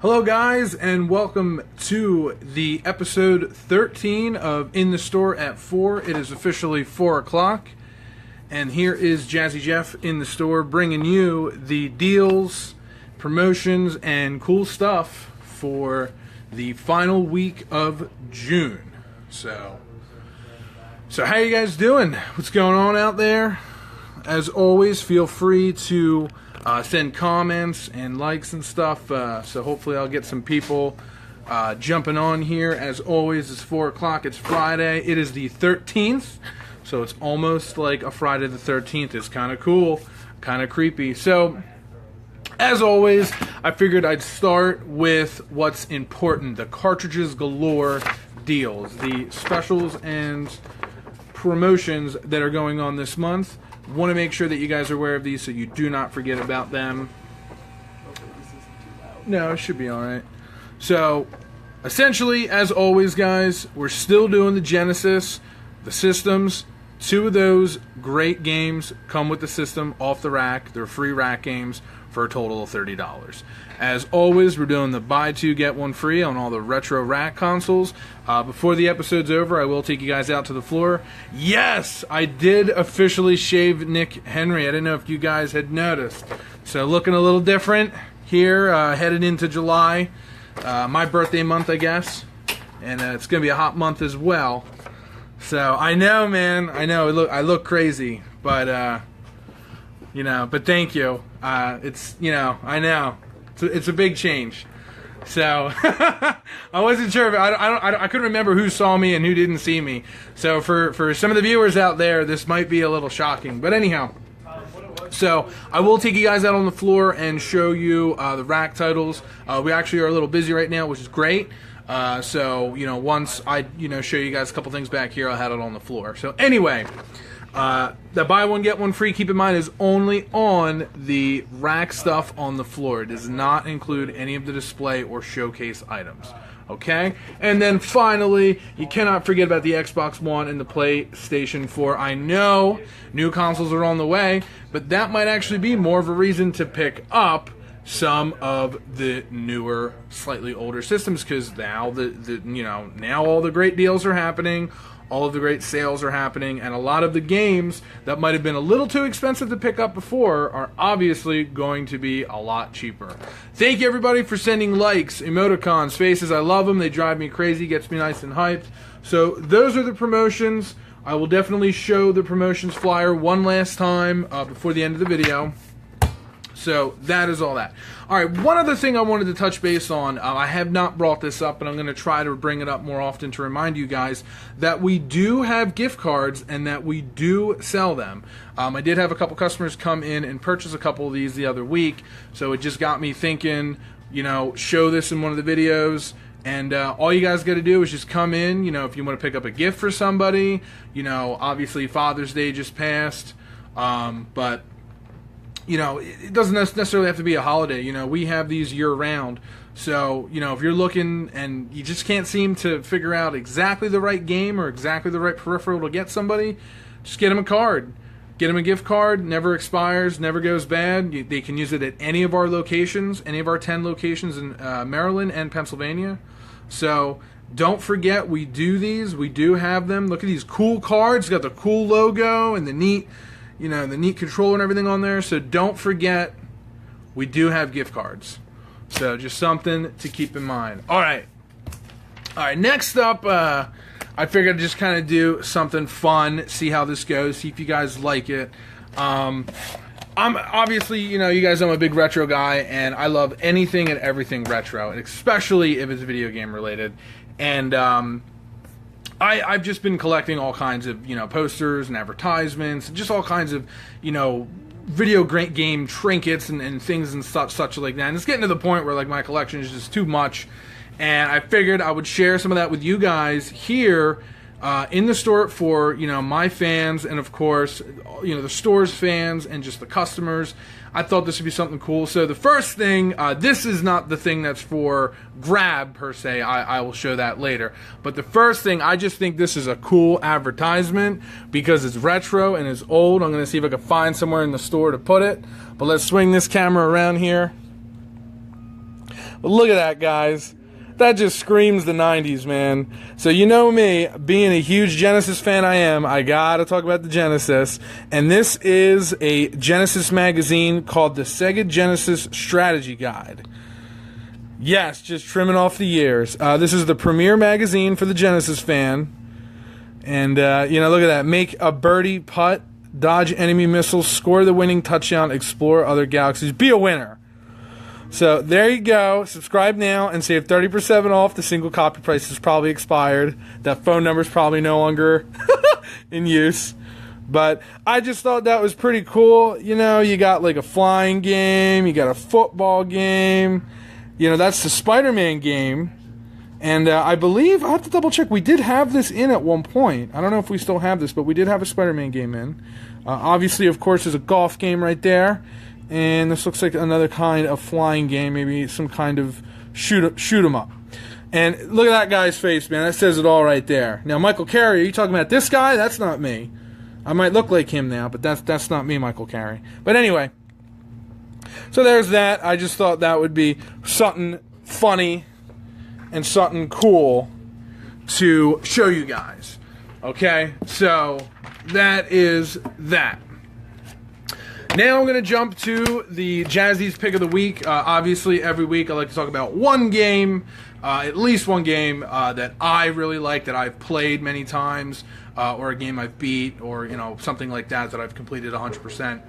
Hello guys, and welcome to the episode 13 of In the Store at 4. It is officially 4 o'clock, and here is Jazzy Jeff in the store bringing you the deals, promotions, and cool stuff for the final week of June. So how you guys doing? What's going on out there? As always, feel free to send comments and likes and stuff, so hopefully I'll get some people jumping on here. As always, it's 4 o'clock, it's Friday, it is the 13th, so it's almost like a Friday the 13th. It's kind of cool, kind of creepy. So, as always, I figured I'd start with what's important, the Cartridges Galore deals, the specials and promotions that are going on this month. Want to make sure that you guys are aware of these so you do not forget about them. No, it should be alright. So, essentially, as always, guys, we're still doing the Genesis, the systems. 2 of those great games come with the system off the rack. They're free rack games for a total of $30. As always, we're doing the buy 2 get 1 free on all the retro rack consoles. Before the episode's over, I will take you guys out to the floor. Yes, I did officially shave Nick Henry. I didn't know if you guys had noticed. So looking a little different here, headed into July. My birthday month, I guess. And it's going to be a hot month as well. So I know, man. I know I look crazy. But, but thank you. It's, I know. It's a big change. So, I wasn't sure. I couldn't remember who saw me and who didn't see me. So, for some of the viewers out there, this might be a little shocking. But anyhow, so I will take you guys out on the floor and show you the rack titles. We actually are a little busy right now, which is great. So, once I, show you guys a couple things back here, I'll have it on the floor. So, anyway, the buy 1 get 1 free, keep in mind, is only on the rack stuff on the floor. It does not include any of the display or showcase items. Okay? And then finally, you cannot forget about the Xbox One and the PlayStation 4. I know new consoles are on the way, but that might actually be more of a reason to pick up some of the newer, slightly older systems, because now now all the great deals are happening, all of the great sales are happening, and a lot of the games that might have been a little too expensive to pick up before are obviously going to be a lot cheaper. Thank you everybody for sending likes, emoticons, faces. I love them. They drive me crazy, gets me nice and hyped. So those are the promotions. I will definitely show the promotions flyer one last time before the end of the video. So that is all that. Alright, one other thing I wanted to touch base on. I have not brought this up, but I'm going to try to bring it up more often to remind you guys that we do have gift cards and that we do sell them. I did have a couple customers come in and purchase a couple of these the other week, so it just got me thinking, show this in one of the videos. And all you guys got to do is just come in, if you want to pick up a gift for somebody. Obviously Father's Day just passed, but it doesn't necessarily have to be a holiday. We have these year-round. So, if you're looking and you just can't seem to figure out exactly the right game or exactly the right peripheral to get somebody, just get them a card. Get them a gift card. Never expires, never goes bad. They can use it at any of our locations, any of our 10 locations in Maryland and Pennsylvania. So, don't forget, we do these. We do have them. Look at these cool cards. It's got the cool logo and the neat controller and everything on there. So don't forget, we do have gift cards. So just something to keep in mind. All right, next up, I figured I'd just kind of do something fun, see how this goes, see if you guys like it. I'm obviously, you guys know I'm a big retro guy, and I love anything and everything retro, especially if it's video game related. And I've just been collecting all kinds of, posters and advertisements, and just all kinds of, video game trinkets and things and such like that. And it's getting to the point where, my collection is just too much. And I figured I would share some of that with you guys here in the store for, my fans and, of course, the store's fans and just the customers. I thought this would be something cool. So the first thing, this is not the thing that's for grab per se. I will show that later. But the first thing, I just think this is a cool advertisement because it's retro and it's old. I'm going to see if I can find somewhere in the store to put it. But let's swing this camera around here. Look at that, guys. That just screams the 90s, man. So you know me, being a huge Genesis fan I gotta talk about the Genesis. And this is a Genesis magazine called the Sega Genesis Strategy Guide. Yes, just trimming off the years. This is the premier magazine for the Genesis fan. And, look at that. Make a birdie putt, dodge enemy missiles, score the winning touchdown, explore other galaxies, be a winner. So there you go. Subscribe now and save 30% off. The single copy price is probably expired. That phone number is probably no longer in use. But I just thought that was pretty cool. You got like a flying game. You got a football game. That's the Spider-Man game. And I believe, I have to double check, we did have this in at one point. I don't know if we still have this, but we did have a Spider-Man game in. Obviously, of course, there's a golf game right there. And this looks like another kind of flying game, maybe some kind of shoot 'em up. And look at that guy's face, man. That says it all right there. Now, Michael Carey, are you talking about this guy? That's not me. I might look like him now, but that's not me, Michael Carey. But anyway, so there's that. I just thought that would be something funny and something cool to show you guys. Okay? So that is that. Now I'm going to jump to the Jazzy's Pick of the Week. Obviously, every week I like to talk about one game, at least one game that I really like, that I've played many times, or a game I've beat, or something like that I've completed 100%.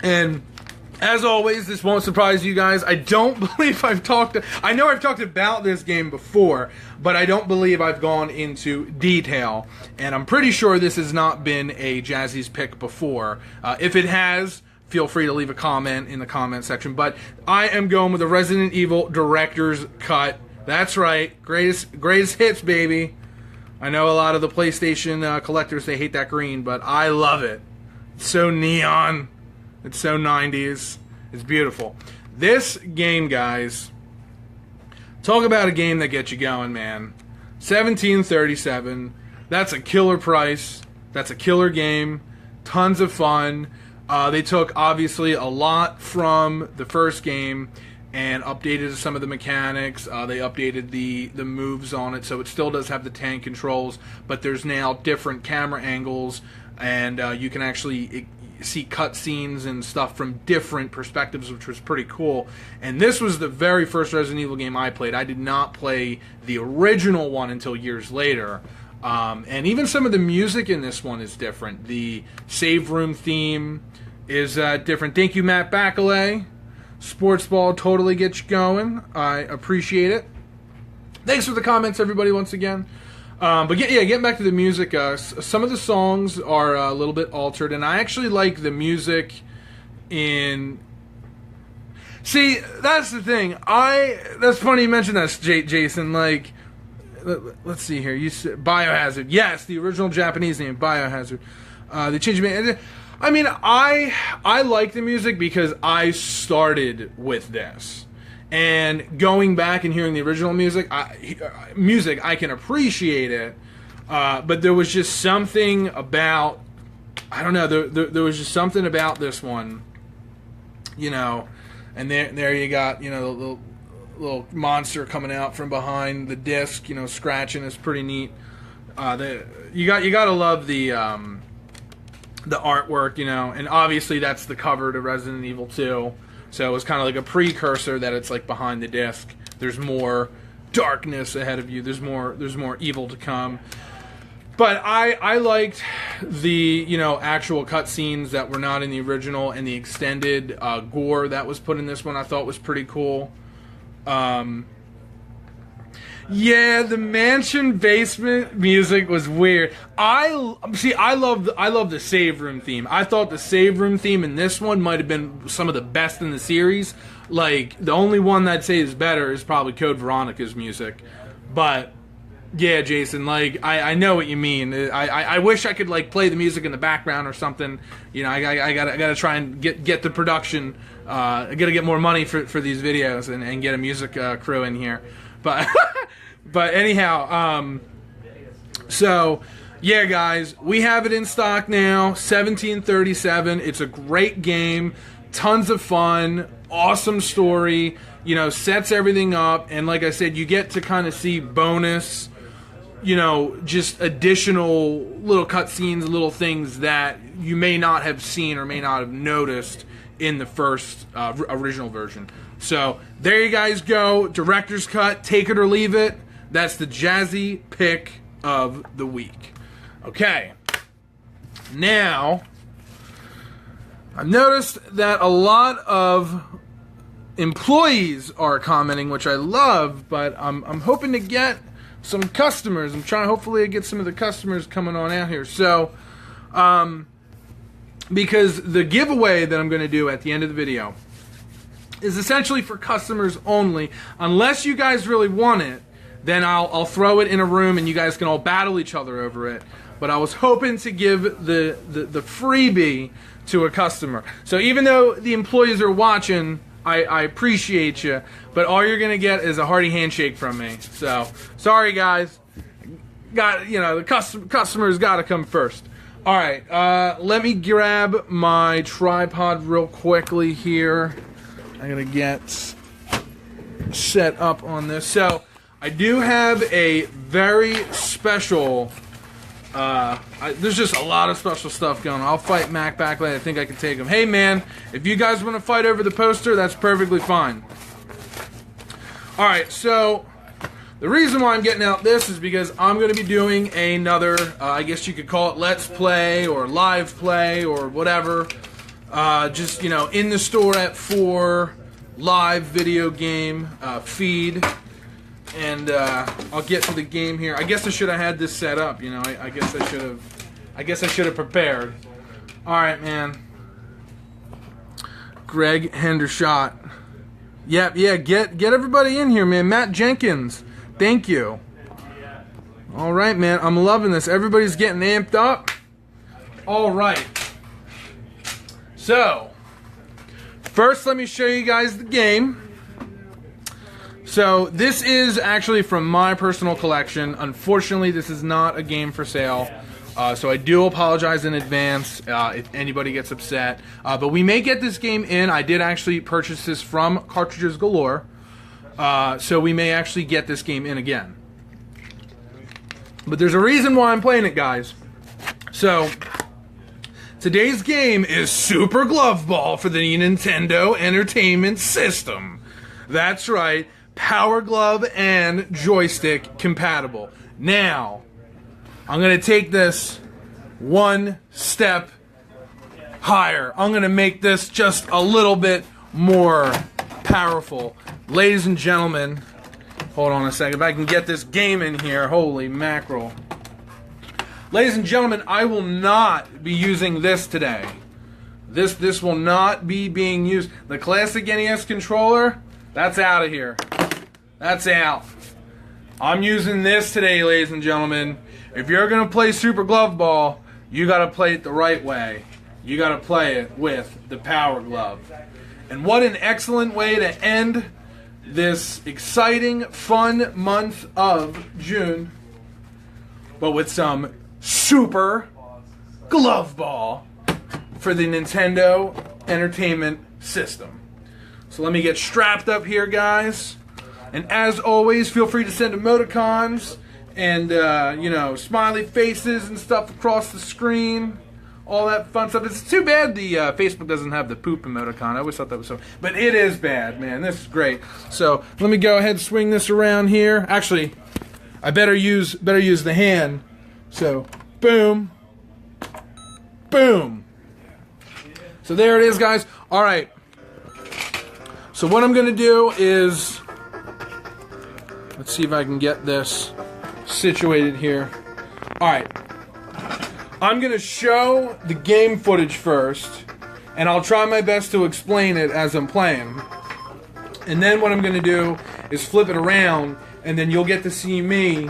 And as always, this won't surprise you guys. I don't believe I know I've talked about this game before, but I don't believe I've gone into detail. And I'm pretty sure this has not been a Jazzy's Pick before. If it has, feel free to leave a comment in the comment section. But I am going with the Resident Evil Director's Cut. That's right. Greatest hits, baby. I know a lot of the PlayStation collectors, they hate that green, but I love it. It's so neon. It's so 90s. It's beautiful. This game, guys, talk about a game that gets you going, man. $17.37. That's a killer price. That's a killer game. Tons of fun. They took, obviously, a lot from the first game and updated some of the mechanics. They updated the moves on it, so it still does have the tank controls, but there's now different camera angles, and you can actually see cutscenes and stuff from different perspectives, which was pretty cool. And this was the very first Resident Evil game I played. I did not play the original one until years later. And even some of the music in this one is different. The save room theme is different. Thank you, Matt Bacalay. Sports Ball totally gets you going. I appreciate it. Thanks for the comments, everybody, once again. But getting back to the music, some of the songs are a little bit altered, and I actually like the music in... See, that's the thing. That's funny you mentioned that, Jason. Like, let's see here. You said Biohazard. Yes, the original Japanese name, Biohazard. They changed it. I mean, I like the music because I started with this. And going back and hearing the original music, I can appreciate it. But there was just something about, I don't know, there was just something about this one, and there you got, the little monster coming out from behind the disc, scratching is pretty neat. You gotta love the artwork, and obviously that's the cover to Resident Evil 2. So it was kind of like a precursor that it's like behind the disc. There's more darkness ahead of you. There's more evil to come. But I liked the actual cutscenes that were not in the original, and the extended gore that was put in this one I thought was pretty cool. Yeah, the mansion basement music was weird. I love the save room theme. I thought the save room theme in this one might have been some of the best in the series. Like, the only one that I'd say is better is probably Code Veronica's music. But yeah, Jason, like, I know what you mean. I wish I could like play the music in the background or something. I gotta try and get the production. I gotta get more money for these videos and get a music crew in here. But anyhow, so yeah, guys, we have it in stock now. $17.37. It's a great game. tons of fun, awesome story, you know, sets everything up, and like I said, you get to kind of see bonus, you know, just additional little cutscenes, little things that you may not have seen or may not have noticed in the first original version. So there you guys go, director's cut, take it or leave it. That's the jazzy pick of the week. Okay, now I've noticed that a lot of employees are commenting, which I love, but I'm hoping to get some customers. I'm trying to hopefully get some of the customers coming on out here. So, because the giveaway that I'm going to do at the end of the video is essentially for customers only. Unless you guys really want it, then I'll throw it in a room and you guys can all battle each other over it. But I was hoping to give the freebie to a customer. So even though the employees are watching, I appreciate you, but all you're gonna get is a hearty handshake from me. So sorry guys, the customers got to come first. All right, let me grab my tripod real quickly here. I'm gonna get set up on this. So I do have a very special. There's just a lot of special stuff going on. I'll fight Mac Backlay. I think I can take him. Hey man, if you guys want to fight over the poster, that's perfectly fine. Alright, so the reason why I'm getting out this is because I'm going to be doing another, I guess you could call it Let's Play or Live Play or whatever. Just, you know, in the store at 4 live video game feed. And I'll get to the game here. I guess I should have had this set up, you know. I guess I should have prepared. All right, man. Greg Hendershot. Yep, yeah. Get everybody in here, man. Matt Jenkins. Thank you. All right, man. I'm loving this. Everybody's getting amped up. All right. So, first, let me show you guys the game. So this is actually from my personal collection. Unfortunately, this is not a game for sale. So I do apologize in advance if anybody gets upset. But we may get this game in. I did actually purchase this from Cartridges Galore. So we may actually get this game in again. But there's a reason why I'm playing it, guys. So today's game is Super Glove Ball for the Nintendo Entertainment System. That's right. Power Glove and joystick compatible. Now, I'm going to take this one step higher. I'm going to make this just a little bit more powerful. Ladies and gentlemen, hold on a second. If I can get this game in here, holy mackerel. Ladies and gentlemen, I will not be using this today. This will not be being used. The classic NES controller, that's out of here. That's out. I'm using this today, ladies and gentlemen. If you're going to play Super Glove Ball, you got to play it the right way. You got to play it with the Power Glove. And what an excellent way to end this exciting, fun month of June, but with some Super Glove Ball for the Nintendo Entertainment System. So let me get strapped up here, guys. And as always, feel free to send emoticons and, you know, smiley faces and stuff across the screen. All that fun stuff. It's too bad the Facebook doesn't have the poop emoticon. I always thought that was so... But it is bad, man. This is great. So, let me go ahead and swing this around here. Actually, I better use the hand. So, boom. Boom. So, there it is, guys. All right. So, what I'm going to do is... Let's see if I can get this situated here. Alright. I'm going to show the game footage first, and I'll try my best to explain it as I'm playing. And then what I'm going to do is flip it around, and then you'll get to see me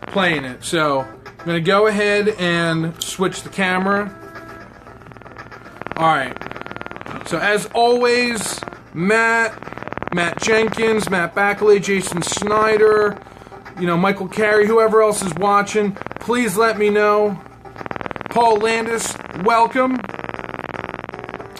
playing it. So, I'm going to go ahead and switch the camera. Alright. So, as always, Matt Jenkins, Matt Backley, Jason Snyder, you know, Michael Carey, whoever else is watching, please let me know. Paul Landis, welcome.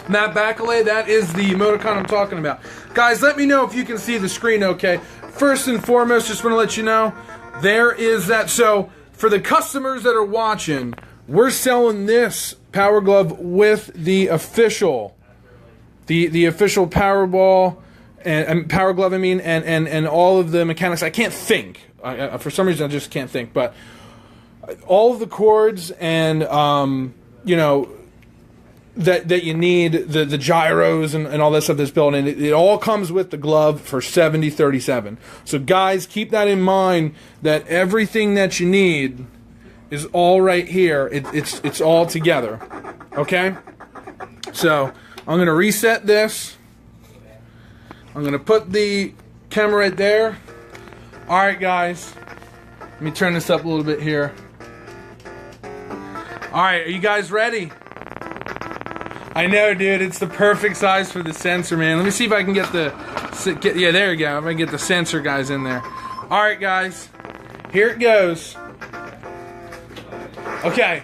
Matt Bacalay, that is the emoticon I'm talking about. Guys, let me know if you can see the screen okay. First and foremost, just want to let you know, there is that. So, for the customers that are watching, we're selling this Power Glove with the official, the official Powerball and Power Glove, I mean, and all of the mechanics. I can't think. For some reason, I just can't think. But all of the cords and, you know, that you need, the gyros and all that stuff that's built in. It all comes with the glove for $70.37. So guys, keep that in mind, that everything that you need is all right here. It's all together. Okay? So I'm going to reset this. I'm going to put the camera right there. Alright guys, let me turn this up a little bit here. Alright, are you guys ready? I know, dude, it's the perfect size for the sensor, man. Let me see if I can get yeah, there you go. If I can get the sensor guys in there. Alright guys, here it goes. Okay.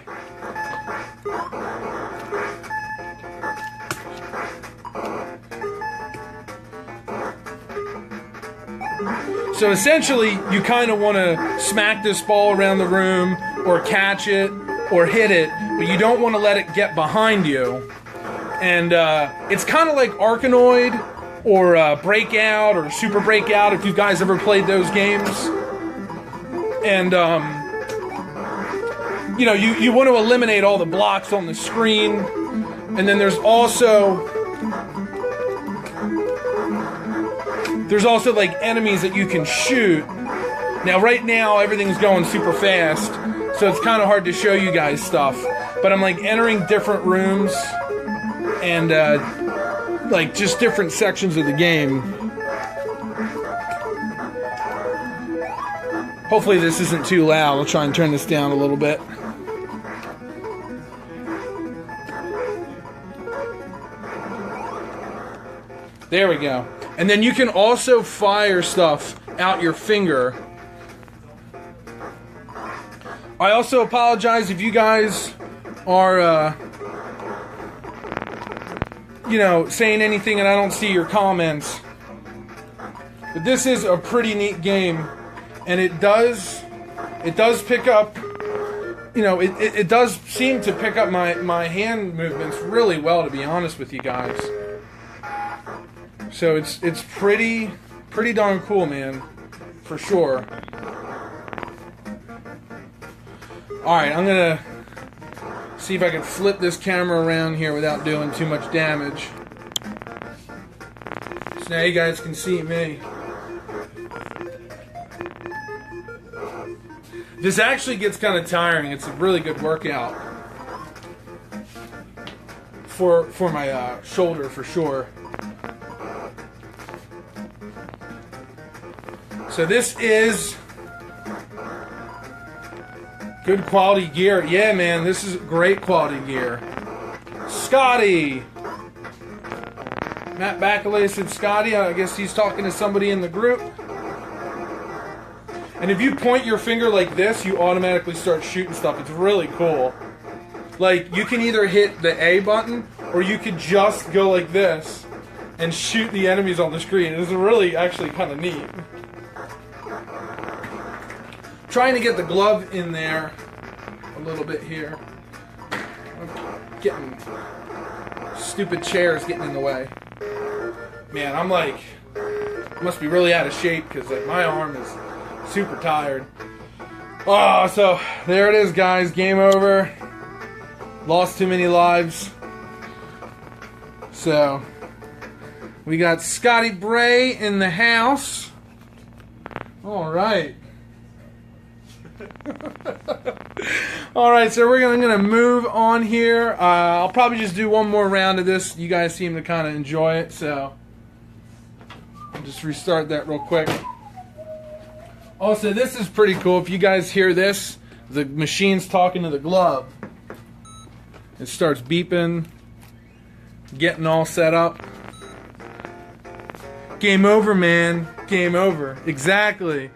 So essentially, you kind of want to smack this ball around the room, or catch it, or hit it, but you don't want to let it get behind you. And it's kind of like Arkanoid, or Breakout, or Super Breakout, if you guys ever played those games. And, you know, you want to eliminate all the blocks on the screen. And then there's also like enemies that you can shoot. Now right now everything's going super fast, so it's kind of hard to show you guys stuff, but I'm like entering different rooms and like just different sections of the game. Hopefully this isn't too loud. I'll try and turn this down a little bit. There we go. And then you can also fire stuff out your finger. I also apologize if you guys are, you know, saying anything and I don't see your comments. But this is a pretty neat game, and it does pick up, you know, it does seem to pick up my hand movements really well, to be honest with you guys. So it's pretty darn cool, man, for sure. Alright, I'm gonna see if I can flip this camera around here without doing too much damage. So now you guys can see me. This actually gets kind of tiring. It's a really good workout for my shoulder, for sure. So this is good quality gear. Yeah, man, this is great quality gear. Scotty! Matt Bacalay said Scotty. I guess he's talking to somebody in the group. And if you point your finger like this, you automatically start shooting stuff. It's really cool. Like, you can either hit the A button, or you could just go like this and shoot the enemies on the screen. It's really actually kind of neat. Trying to get the glove in there a little bit here. I'm getting stupid chairs getting in the way. Man, I'm like, must be really out of shape because like my arm is super tired. Oh, so there it is, guys. Game over. Lost too many lives. So we got Scotty Bray in the house. All right. Alright, so I'm gonna move on here. I'll probably just do one more round of this. You guys seem to kind of enjoy it, so I'll just restart that real quick. Also, this is pretty cool. If you guys hear this, the machine's talking to the glove. It starts beeping, getting all set up. Game over, man. Game over. Exactly.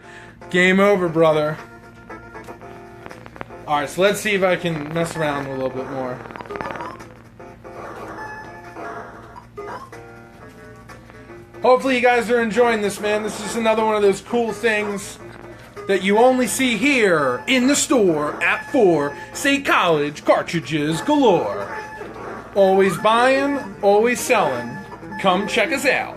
Game over, brother. Alright, so let's see if I can mess around a little bit more. hopefully you guys are enjoying this, man. This is another one of those cool things that you only see here in the store at 4 State College. Cartridges galore. Always buying, always selling. Come check us out.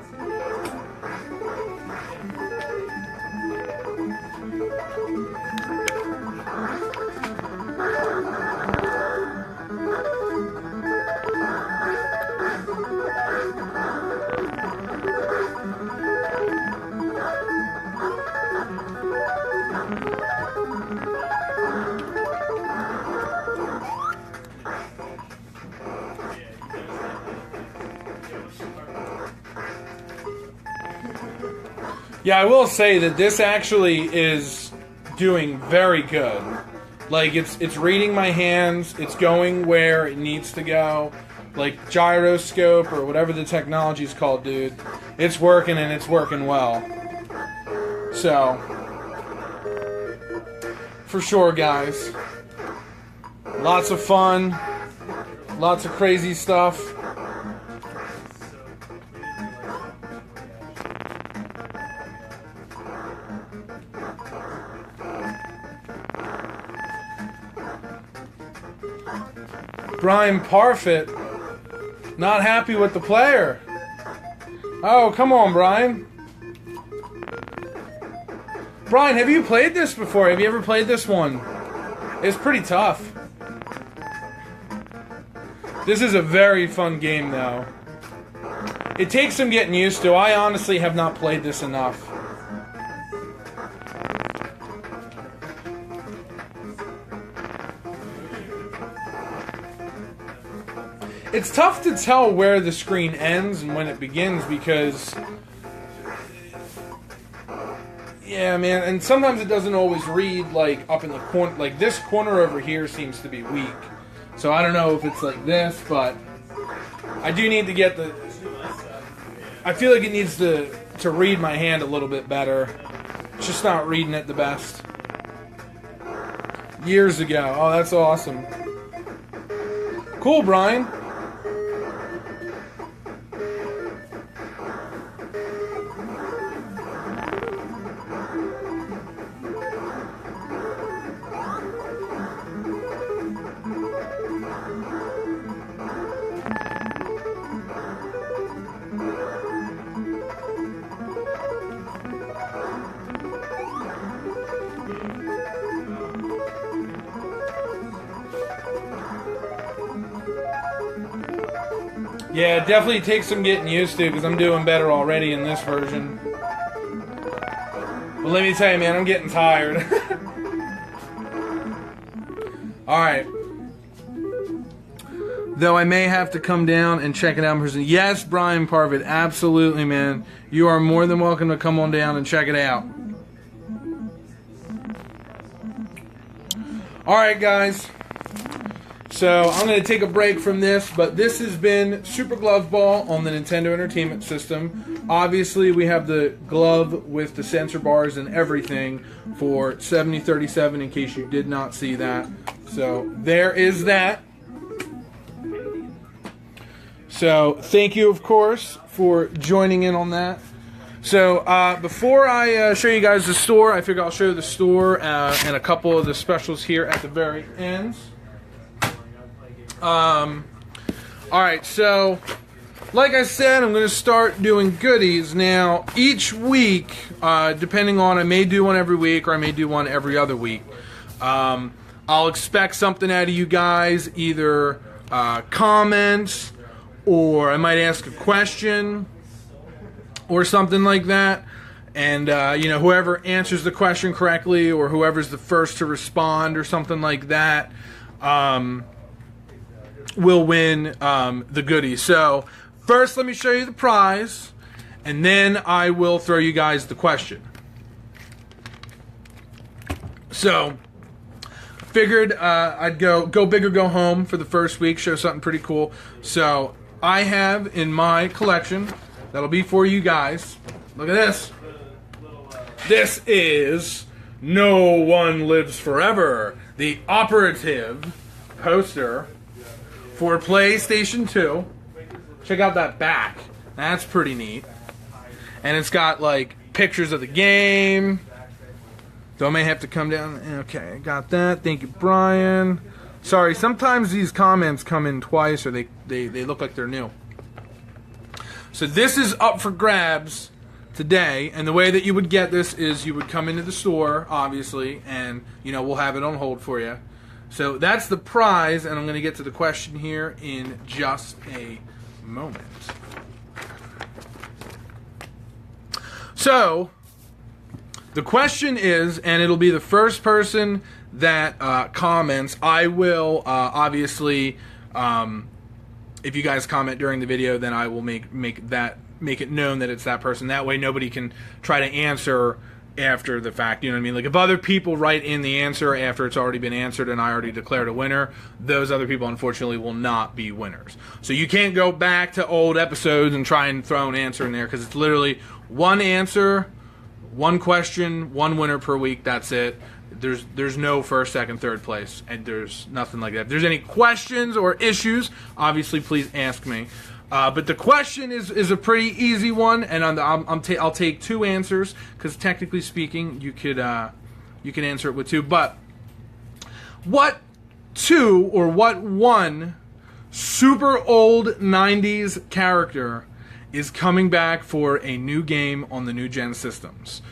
Yeah, I will say that this actually is doing very good. Like, it's reading my hands, it's going where it needs to go. Like, gyroscope or whatever the technology is called, dude. It's working, and it's working well. So, for sure, guys. Lots of fun. Lots of crazy stuff. Brian Parfit, not happy with the player. Oh, come on, Brian. Brian, have you played this before? Have you ever played this one? It's pretty tough. This is a very fun game, though. It takes some getting used to. I honestly have not played this enough. It's tough to tell where the screen ends and when it begins because, yeah, man, and sometimes it doesn't always read, like, up in the corner. Like, this corner over here seems to be weak. So I don't know if it's like this, but I do need to get the... I feel like it needs to read my hand a little bit better. It's just not reading it the best. Years ago. Oh, that's awesome. Cool, Brian. Yeah, it definitely takes some getting used to because I'm doing better already in this version. But let me tell you, man, I'm getting tired. Alright. Though I may have to come down and check it out in person. Yes, Brian Parfit, absolutely, man. You are more than welcome to come on down and check it out. Alright, guys. So, I'm going to take a break from this, but this has been Super Glove Ball on the Nintendo Entertainment System. Obviously, we have the glove with the sensor bars and everything for 7037, in case you did not see that. So, there is that. So, thank you, of course, for joining in on that. So, before I show you guys the store, I figure I'll show you the store and a couple of the specials here at the very end. Alright, so like I said, I'm going to start doing goodies. Now, each week, depending on, I may do one every week or I may do one every other week. I'll expect something out of you guys, either comments, or I might ask a question or something like that. And, you know, whoever answers the question correctly or whoever's the first to respond or something like that, will win the goodies. So, first let me show you the prize, and then I will throw you guys the question. So, figured I'd go big or go home for the first week, show something pretty cool. So, I have in my collection, that'll be for you guys, look at this. This is No One Lives Forever, the operative poster for PlayStation 2. Check out that back. That's pretty neat. and it's got like pictures of the game. So I may have to come down. Okay, I got that. Thank you, Brian. Sorry, sometimes these comments come in twice, or they look like they're new. So this is up for grabs today, and the way that you would get this is you would come into the store, obviously, and we'll have it on hold for you. So that's the prize, and I'm going to get to the question here in just a moment. So the question is, and it'll be the first person that comments. I will obviously, if you guys comment during the video, then I will make it known that it's that person. That way nobody can try to answer after the fact, you know what I mean? Like if other people write in the answer after it's already been answered and I already declared a winner, those other people unfortunately will not be winners. So you can't go back to old episodes and try and throw an answer in there, because it's literally one answer, one question, one winner per week. That's it. There's no first, second, third place, and there's nothing like that. If there's any questions or issues, obviously please ask me. But the question is a pretty easy one, and I'll take two answers, because technically speaking, you can answer it with two. But what one super old 90s character is coming back for a new game on the new gen systems?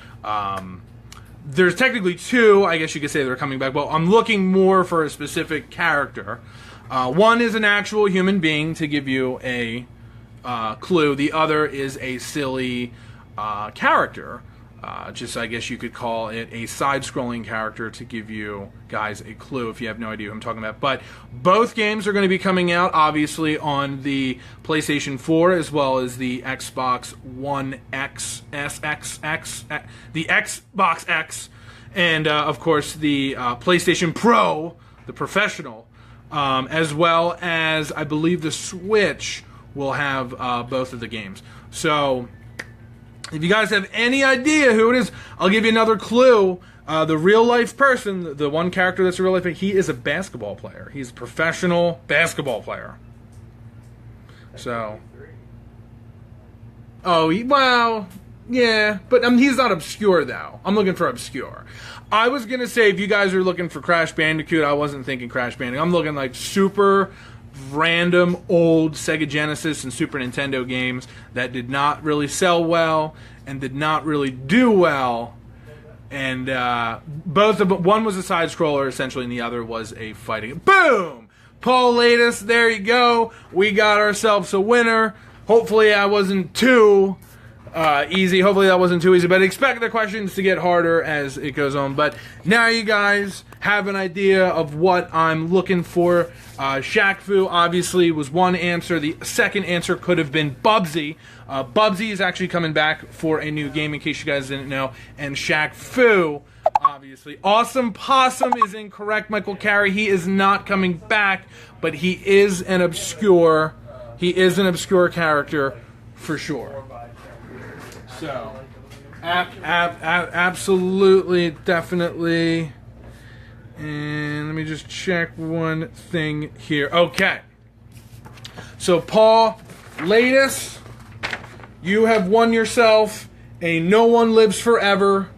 There's technically two, I guess you could say, that are coming back. Well, I'm looking more for a specific character. One is an actual human being to give you a clue. The other is a silly character. Just, I guess you could call it a side-scrolling character to give you guys a clue if you have no idea who I'm talking about. But both games are going to be coming out, obviously, on the PlayStation 4 as well as the Xbox One X, SXX, the Xbox X, and, of course, the PlayStation Pro, the Professional, as well as, I believe, the Switch will have both of the games. So if you guys have any idea who it is, I'll give you another clue. The real-life person, the one character that's a real-life, he is a basketball player. He's a professional basketball player. So, well, yeah, but he's not obscure, though. I'm looking for obscure. I was going to say, if you guys are looking for Crash Bandicoot, I wasn't thinking Crash Bandicoot. I'm looking like super random old Sega Genesis and Super Nintendo games that did not really sell well and did not really do well, and one was a side scroller essentially, and the other was a fighting. Boom! Paul Latest, there you go. We got ourselves a winner. Hopefully I wasn't too easy. Hopefully that wasn't too easy, but expect the questions to get harder as it goes on. But now you guys have an idea of what I'm looking for. Shaq Fu obviously was one answer. The second answer could have been Bubsy. Bubsy is actually coming back for a new game, in case you guys didn't know. And Shaq Fu, obviously. Awesome Possum is incorrect, Michael Carey. He is not coming back, but he is an obscure character for sure. So, absolutely, definitely. And let me just check one thing here. Okay. So, Paul Latest, you have won yourself a No One Lives Forever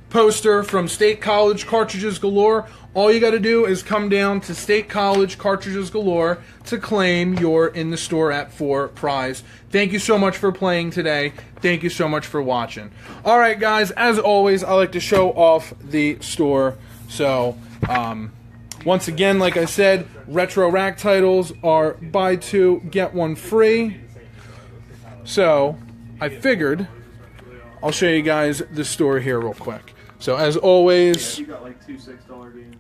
poster from State College Cartridges Galore. All you got to do is come down to State College Cartridges Galore to claim your In the Store at 4 prize. Thank you so much for playing today. Thank you so much for watching. All right, guys, as always, I like to show off the store. So, once again, like I said, Retro Rack titles are buy two, get one free. So, I figured I'll show you guys the store here real quick. So, as always, you got like two $6 games,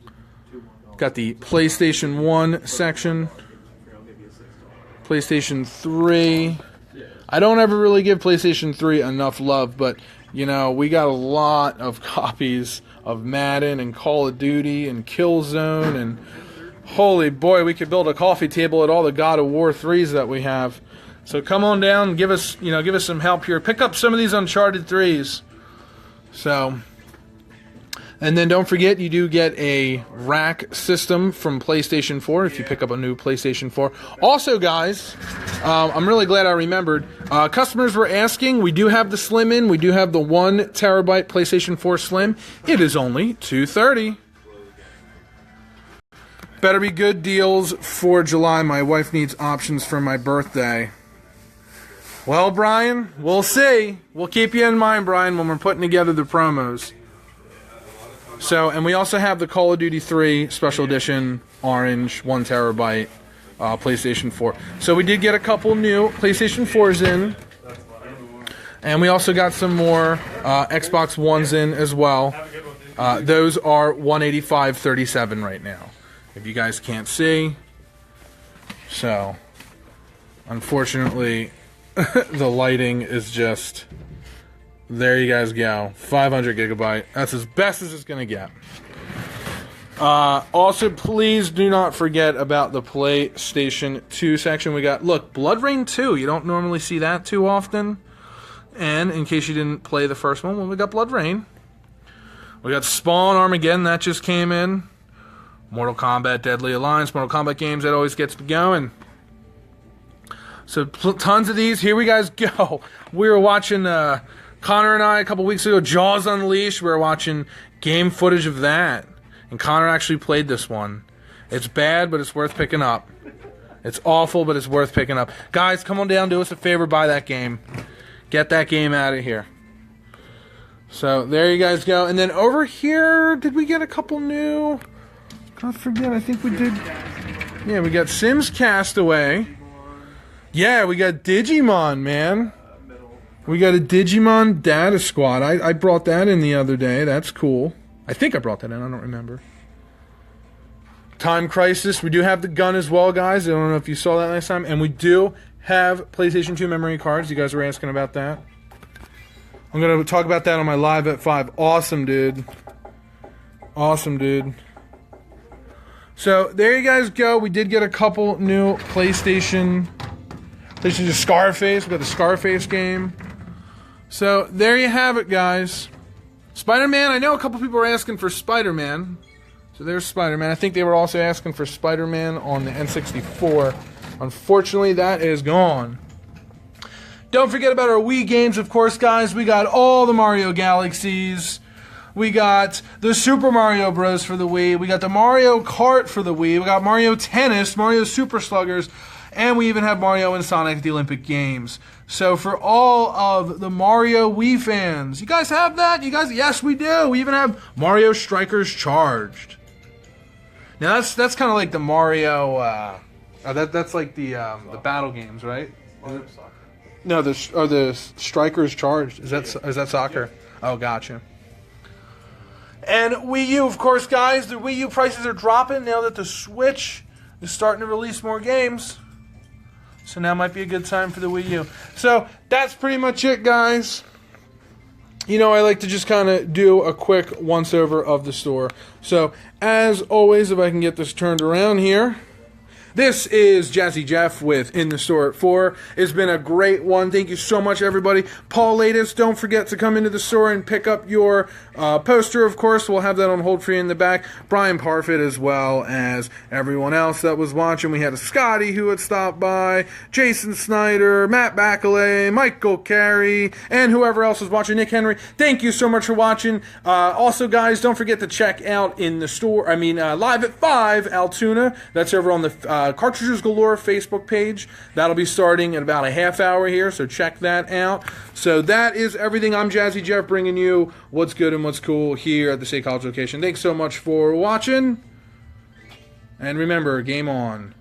two $1. Got the PlayStation 1 section, PlayStation 3. I don't ever really give PlayStation 3 enough love, but, you know, we got a lot of copies of Madden and Call of Duty and Killzone, and holy boy, we could build a coffee table at all the God of War 3s that we have. So come on down and give us some help here. Pick up some of these Uncharted 3s. So And then don't forget, you do get a rack system from PlayStation 4 if you pick up a new PlayStation 4. Also, guys, I'm really glad I remembered. Customers were asking, we do have the Slim in. We do have the 1 terabyte PlayStation 4 Slim. It is only $230. Better be good deals for July. My wife needs options for my birthday. Well, Brian, we'll see. We'll keep you in mind, Brian, when we're putting together the promos. So, and we also have the Call of Duty 3 Special Edition Orange 1 terabyte PlayStation 4. So we did get a couple new PlayStation 4s in. And we also got some more Xbox Ones in as well. Those are $185.37 right now, if you guys can't see. So, unfortunately, the lighting is just... There you guys go. 500 gigabyte. That's as best as it's going to get. Also, please do not forget about the PlayStation 2 section. We got, look, Blood Rain 2. You don't normally see that too often. And in case you didn't play the first one, well, we got Blood Rain. We got Spawn Armageddon. That just came in. Mortal Kombat Deadly Alliance. Mortal Kombat games, that always gets me going. So, tons of these. Here we guys go. We were watching... Connor and I, a couple weeks ago, Jaws Unleashed, we were watching game footage of that. And Connor actually played this one. It's bad, but it's worth picking up. It's awful, but it's worth picking up. Guys, come on down, do us a favor, buy that game. Get that game out of here. So, there you guys go. And then over here, did we get a couple new... I forget, I think we did... Yeah, we got Sims Castaway. Yeah, we got Digimon, man. We got a Digimon Data Squad. I brought that in the other day. That's cool. I think I brought that in. I don't remember. Time Crisis. We do have the gun as well, guys. I don't know if you saw that last time. And we do have PlayStation 2 memory cards. You guys were asking about that. I'm going to talk about that on my Live at 5. Awesome, dude. Awesome, dude. So, there you guys go. We did get a couple new PlayStation Scarface. We got the Scarface game. So, there you have it, guys. Spider-Man, I know a couple people were asking for Spider-Man. So, there's Spider-Man. I think they were also asking for Spider-Man on the N64. Unfortunately, that is gone. Don't forget about our Wii games, of course, guys. We got all the Mario Galaxies. We got the Super Mario Bros. For the Wii. We got the Mario Kart for the Wii. We got Mario Tennis, Mario Super Sluggers. And we even have Mario and Sonic at the Olympic Games. So for all of the Mario Wii fans, you guys have that? You guys? Yes, we do. We even have Mario Strikers Charged. Now that's kind of like the Mario. That's like the battle games, right? No, the Strikers Charged. Is that soccer? Oh, gotcha. And Wii U, of course, guys. The Wii U prices are dropping now that the Switch is starting to release more games. So now might be a good time for the Wii U. So that's pretty much it, guys. You know, I like to just kind of do a quick once-over of the store. So, as always, if I can get this turned around here. This is Jazzy Jeff with In the Store at 4. It's been a great one. Thank you so much, everybody. Paul Latis, don't forget to come into the store and pick up your poster, of course. We'll have that on hold for you in the back. Brian Parfit, as well as everyone else that was watching. We had a Scotty who had stopped by, Jason Snyder, Matt Bacalay, Michael Carey, and whoever else was watching, Nick Henry. Thank you so much for watching. Also, guys, don't forget to check out In the Store, Live at 5, Altoona. That's over on the Cartridges Galore Facebook page. That'll be starting in about a half hour here, so check that out. So that is everything. I'm Jazzy Jeff, bringing you what's good and what's cool here at the State College location. Thanks so much for watching, and remember, game on.